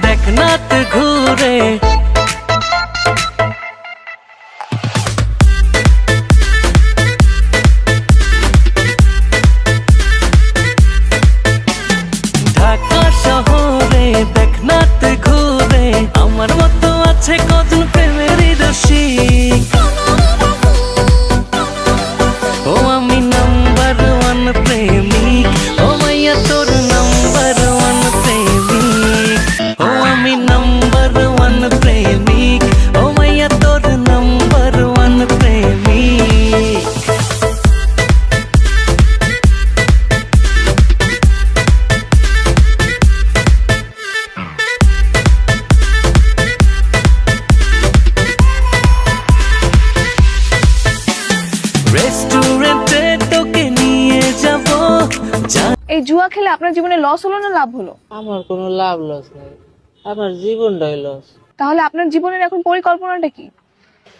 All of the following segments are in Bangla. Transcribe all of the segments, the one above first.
দেখনাথ ঘুরে ঢাকা শহরে দেখনাথ ঘুরে আমার মতো আছে কজন প্রেমেরই রসিক ও আমি নাম্বার ওয়ান প্রেমিক ও মাইয়া তোর নাম্বার ওয়ান প্রেমিক ও আমি নাম্বার ওয়ান প্রেমিক ও মাইয়া তোর নাম্বার ওয়ান প্রেমিক রেস্টুরেন্টে তোকে নিয়ে যাব এই জুয়া খেলে আপনার জীবনে লস হলো না লাভ হলো? আমার কোনো লাভ লস নাই, আমার জীবনটাই লস। তাহলে আপনার জীবনের এখন পরিকল্পনাটা কি?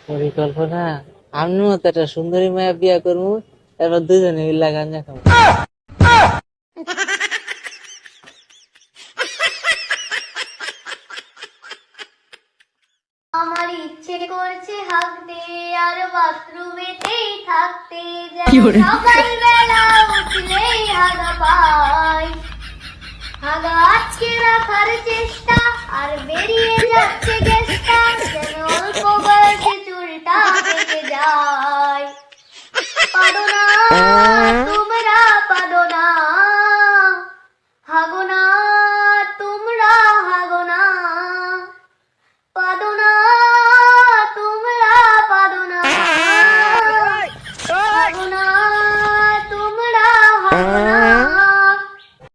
পরিকল্পনা আমি মতো একটা সুন্দরী মায়া বিয়া করবো, এবার দুজনে মিল্লা গাঞ্জা খাবো। আমার ইচ্ছে করছে হাঁকতে আর বাথরুমেতেই থাকতে, সকালবেলা উঠলেই হাগা পাই। হাগা আজকে রাখার চেষ্টা আর বেরিয়ে যাচ্ছে চেষ্টা, যেন অল্প বয়সে চুলটা পেকে যায়।